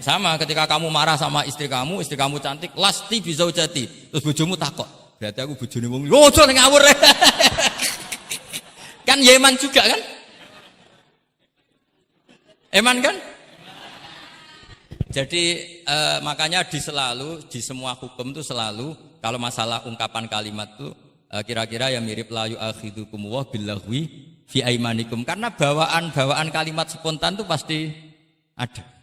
Sama ketika kamu marah sama istri kamu cantik, lasti bizaujati. Terus bojomu takok, berarti aku bojone wong. Lho aja ngawur. Kan Yeman juga kan? Eman kan? Jadi makanya di semua hukum itu selalu kalau masalah ungkapan kalimat itu kira-kira yang mirip la yu'akhidukum wa billaghwi fi aimanikum, karena bawaan kalimat spontan itu pasti ada.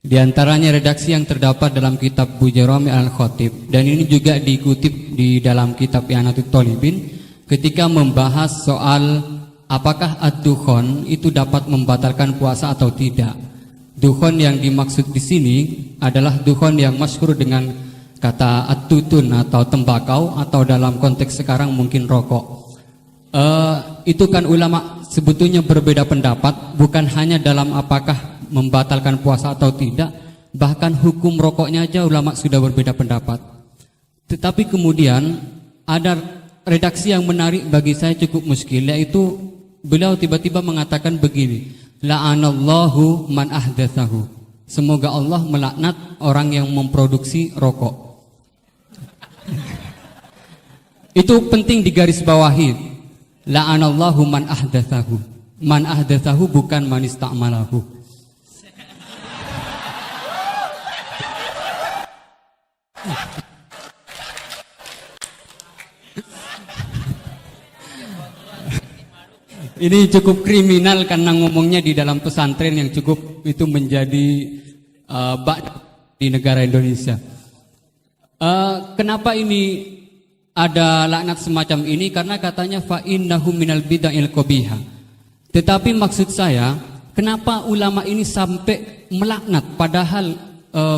Di antaranya redaksi yang terdapat dalam kitab Bujairami Al-Khatib, dan ini juga dikutip di dalam kitab I'anatul Thalibin ketika membahas soal apakah ad-dukhon itu dapat membatalkan puasa atau tidak. Dukhon yang dimaksud di sini adalah dukhon yang masyhur dengan kata at-tutun atau tembakau, atau dalam konteks sekarang mungkin rokok. Itu kan ulama sebetulnya berbeda pendapat, bukan hanya dalam apakah membatalkan puasa atau tidak, bahkan hukum rokoknya aja ulama sudah berbeda pendapat. Tetapi kemudian ada redaksi yang menarik bagi saya cukup muskil, yaitu beliau tiba-tiba mengatakan begini, la'anallahu man ahdatsahu, semoga Allah melaknat orang yang memproduksi rokok. Itu penting digarisbawahi, la'anallahu man ahdatsahu. Man ahdatsahu bukan man ista'malahu. Ini cukup kriminal karena ngomongnya di dalam pesantren yang cukup itu menjadi di negara Indonesia. Kenapa ini ada laknat semacam ini? Karena katanya fa innahu minal bid'il qabihah. Tetapi maksud saya, kenapa ulama ini sampai melaknat padahal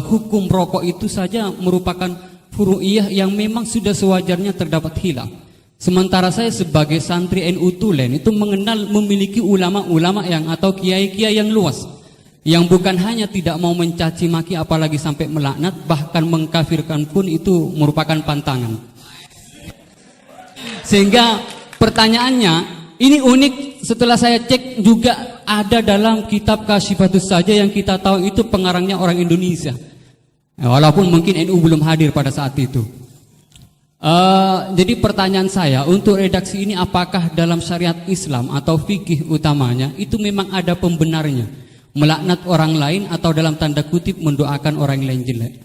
hukum rokok itu saja merupakan furu'iyah yang memang sudah sewajarnya terdapat khilaf. Sementara saya sebagai santri NU Tulen itu mengenal memiliki ulama-ulama yang atau kiai-kiai yang luas, yang bukan hanya tidak mau mencaci maki apalagi sampai melaknat, bahkan mengkafirkan pun itu merupakan pantangan. Sehingga pertanyaannya ini unik, setelah saya cek juga ada dalam kitab Kasyifatus saja yang kita tahu itu pengarangnya orang Indonesia, walaupun mungkin NU belum hadir pada saat itu. Jadi pertanyaan saya untuk redaksi ini, apakah dalam syariat Islam atau fikih utamanya itu memang ada pembenarnya melaknat orang lain atau dalam tanda kutip mendoakan orang lain jelek?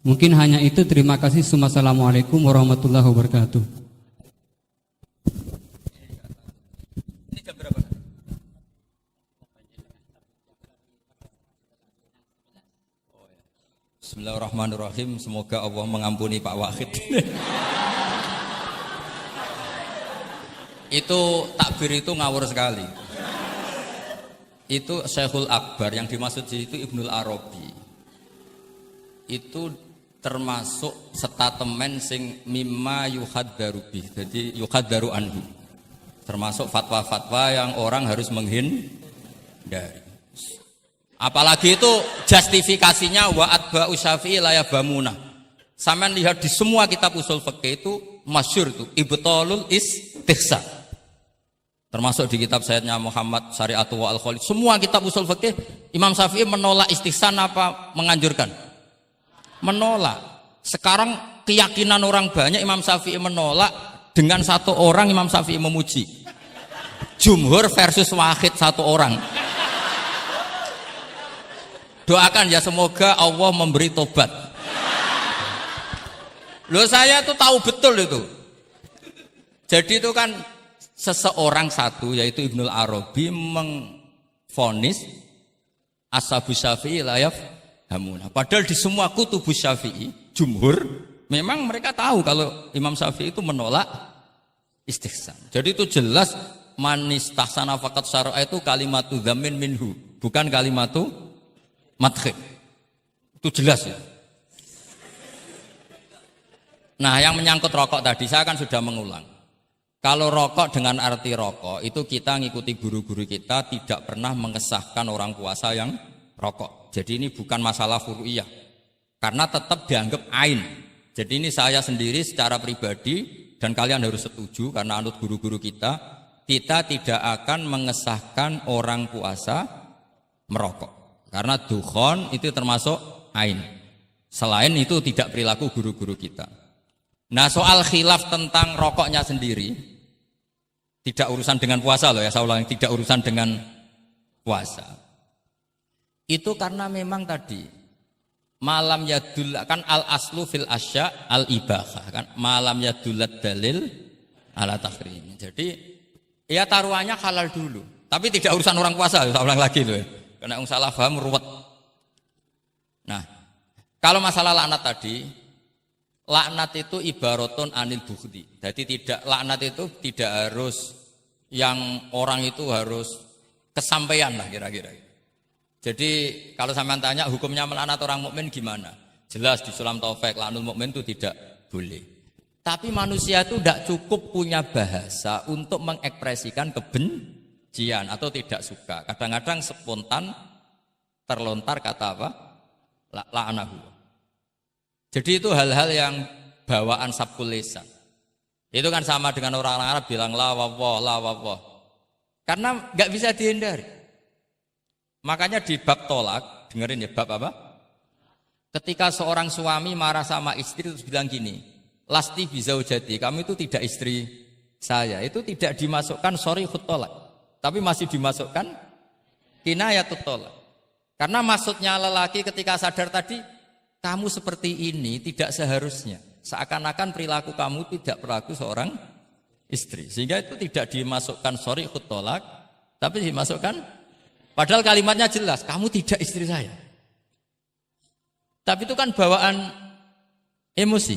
Mungkin hanya itu. Terima kasih. Assalamualaikum warahmatullahi wabarakatuh. Ini jam berapa? Bismillahirrahmanirrahim. Semoga Allah mengampuni Pak Wahid. Itu takbir itu ngawur sekali. Itu Syekhul Akbar, yang dimaksud di situ Ibnul Arabi. Itu termasuk statement sing mimma yuhaddaru bih. Jadi yuhaddaru anhu. Termasuk fatwa-fatwa yang orang harus menghindari. Apalagi itu justifikasinya wa atba'u syafi'i la yabamuna. Sampean lihat di semua kitab usul fikih itu masyhur itu ibtalul istihsan. Termasuk di kitab Sayyidina Muhammad Syari'atu wa Al-Khalid. Semua kitab usul fikih Imam Syafi'i menolak istihsan apa menganjurkan? Menolak. Sekarang keyakinan orang banyak Imam Syafi'i menolak, dengan satu orang Imam Syafi'i memuji. Jumhur versus wahid satu orang. Doakan ya semoga Allah memberi tobat. Loh, saya tuh tahu betul itu. Jadi itu kan seseorang satu, yaitu Ibnul Arabi, mengvonis ashabu syafi'i la yafhamuna. Padahal di semua kutubus syafi'i, jumhur, memang mereka tahu kalau Imam Syafi'i itu menolak istihsan. Jadi itu jelas manistahsana faqat syara'a itu kalimatu dzamin minhu, bukan kalimatu madkhil. Itu jelas ya. Nah, yang menyangkut rokok tadi saya kan sudah mengulang. Kalau rokok dengan arti rokok itu kita ngikuti guru-guru kita, tidak pernah mengesahkan orang puasa yang rokok. Jadi ini bukan masalah furu'iyah, karena tetap dianggap ain. Jadi ini saya sendiri secara pribadi, dan kalian harus setuju karena anut guru-guru kita, kita tidak akan mengesahkan orang puasa merokok. Karena dukhon itu termasuk ain. Selain itu tidak perilaku guru-guru kita. Nah, soal khilaf tentang rokoknya sendiri, tidak urusan dengan puasa loh ya, saya ulang, tidak urusan dengan puasa. Itu karena memang tadi malam yadul kan al aslu fil asya al ibahah kan malam yadulat dalil ala tahrim. Jadi ya taruhannya halal dulu, tapi tidak urusan orang puasa. Saya ulang lagi loh ya. Karena salah paham ruwet. Nah, kalau masalah laknat tadi, laknat itu ibaratun anil bukhdi. Jadi tidak laknat itu tidak harus yang orang itu harus kesampaian lah kira-kira. Jadi kalau sampean tanya hukumnya melaknat orang mukmin gimana? Jelas di Sulam Taufik laknul mukmin itu tidak boleh. Tapi manusia itu tidak cukup punya bahasa untuk mengekspresikan kebencian atau tidak suka. Kadang-kadang spontan terlontar kata apa? La'anahu. Jadi itu hal-hal yang bawaan sabkul lisan. Itu kan sama dengan orang Arab bilang la wawah. Karena nggak bisa dihindari. Makanya di bab tolak, dengerin ya bab apa? Ketika seorang suami marah sama istri terus bilang gini, lasti bizaujati, kamu itu tidak istri saya. Itu tidak dimasukkan sorihut tolak, tapi masih dimasukkan kinayatut tolak. Karena maksudnya lelaki ketika sadar tadi, kamu seperti ini tidak seharusnya. Seakan-akan perilaku kamu tidak perilaku seorang istri. Sehingga itu tidak dimasukkan sorihut tolak, tapi dimasukkan. Padahal kalimatnya jelas, kamu tidak istri saya. Tapi itu kan bawaan emosi.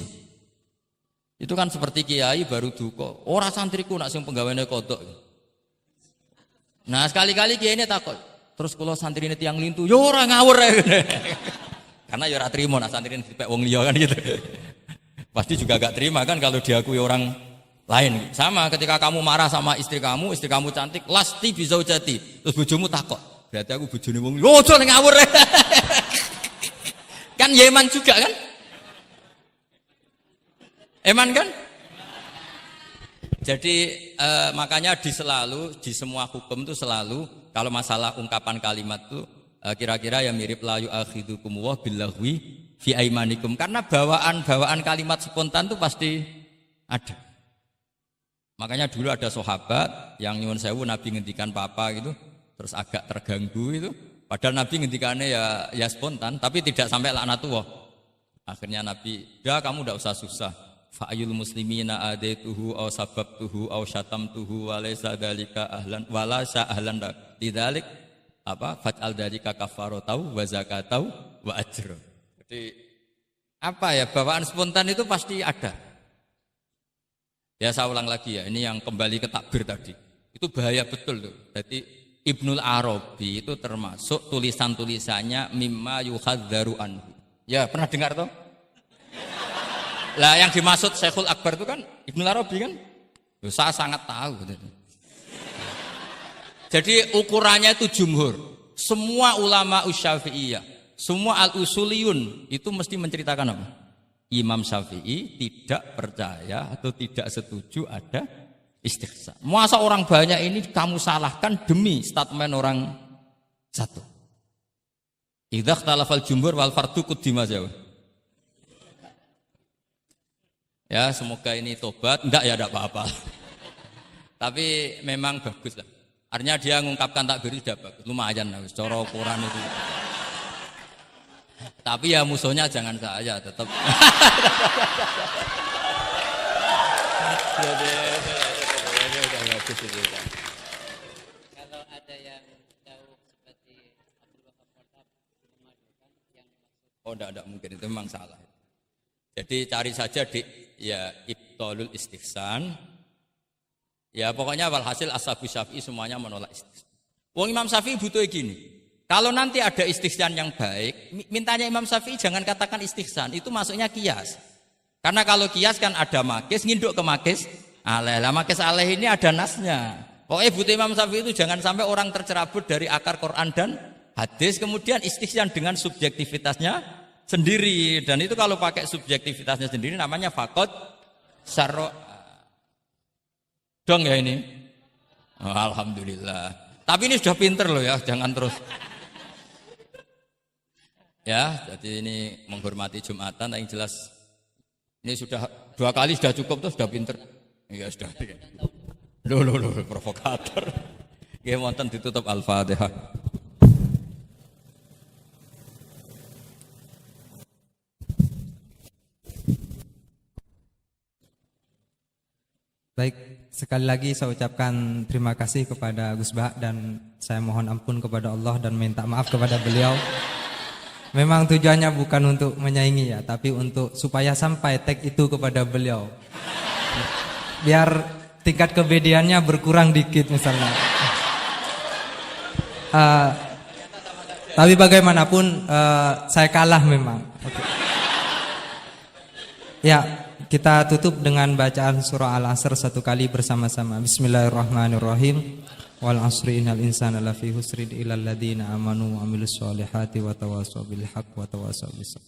Itu kan seperti kiai baru duko. Ora santriku nak sing penggaweane kodok. Nah sekali-kali kiai ini takut. Terus kalau santri ini tiang lintu, yo ora ngawur. Karena yo ora trimo nak santri ini dipek wong liya kan gitu. Pasti juga gak terima kan kalau diakui orang lain. Sama ketika kamu marah sama istri kamu cantik, lasti bizaujati. Terus bojomu takut. Berarti aku bojone wong liya. Ojo ning ngawur. Kan ya eman juga kan? Eman kan? Jadi makanya di semua hukum itu selalu kalau masalah ungkapan kalimat itu kira-kira ya mirip la yu'akhidukum wa billahwi fi aimanikum, karena bawaan kalimat spontan itu pasti ada. Makanya dulu ada sahabat yang nyuwun sewu Nabi ngendikan papa gitu, terus agak terganggu itu. Padahal Nabi ngendikannya ya spontan, tapi tidak sampai laknatullah. Akhirnya Nabi, "Dah kamu enggak usah susah. Fa'ayul muslimina adaituhu aw sababtuhu aw syatamtuhu wa laysa dzalika ahlan wa la ahlan lidzalik apa faj'al dzalika kafaratau wa zakatau wa ajra." Jadi apa ya, bawaan spontan itu pasti ada. Ya saya ulang lagi ya, ini yang kembali ke takbir tadi. Itu bahaya betul tuh. Jadi Ibnul Arabi itu termasuk tulisan-tulisannya mimma yuhadzaru anhu. Ya, pernah dengar toh? Lah yang dimaksud Syekhul Akbar itu kan Ibnul Arabi kan? Saya sangat tahu. Jadi ukurannya itu jumhur. Semua ulama Syafi'iyah, semua al-usuliyun itu mesti menceritakan apa? Imam Syafi'i tidak percaya atau tidak setuju ada istihsan. Masa orang banyak ini kamu salahkan demi statement orang satu. Idza ikhtalafal jumhur wal fardu quddima jawab. Ya, semoga ini tobat. Enggak ya, enggak apa-apa. Tapi memang bagus lah. Artinya dia mengungkapkan takbir sudah bagus. Lumayan lah, cara ukuran itu. Tapi ya musuhnya jangan saya tetap. Kalau ada yang jauh seperti Abdul Wahab Wartab memadukan yang Oh enggak mungkin, itu memang salah. Jadi cari saja di ya ibtalul istihsan. Ya pokoknya walhasil ashabu Syafi'i semuanya menolak istihsan. Wong Imam Syafi'i butuh gini. Kalau nanti ada istihsan yang baik, mintanya Imam Syafi'i jangan katakan istihsan, itu masuknya kias. Karena kalau kias kan ada makis, nginduk ke makis aleh. Lah makis aleh ini ada nasnya. Pokoknya butuh Imam Syafi'i itu jangan sampai orang tercerabut dari akar Quran dan hadis, kemudian istihsan dengan subjektivitasnya sendiri. Dan itu kalau pakai subjektivitasnya sendiri namanya fakot syarro. Dong ya ini. Oh, alhamdulillah. Tapi ini sudah pinter loh ya, jangan terus. Ya, jadi ini menghormati Jumatan, yang jelas ini sudah 2 kali sudah cukup tuh, sudah pinter. Iya sudah. Loh, provokator. Ya, wonten ditutup Al-Fatihah. Baik, sekali lagi saya ucapkan terima kasih kepada Gus Bah dan saya mohon ampun kepada Allah dan minta maaf kepada beliau. Memang tujuannya bukan untuk menyaingi ya, tapi untuk supaya sampai tag itu kepada beliau. Biar tingkat kebedaannya berkurang dikit misalnya. Tapi bagaimanapun saya kalah memang. Okay. Ya, kita tutup dengan bacaan surah Al-Asr 1 kali bersama-sama. Bismillahirrahmanirrahim. Wal asri innal insana lafi husrin illa alladziina amanu wa amilus solihati wa tawassaw bil haqq wa tawassaw bis sabr.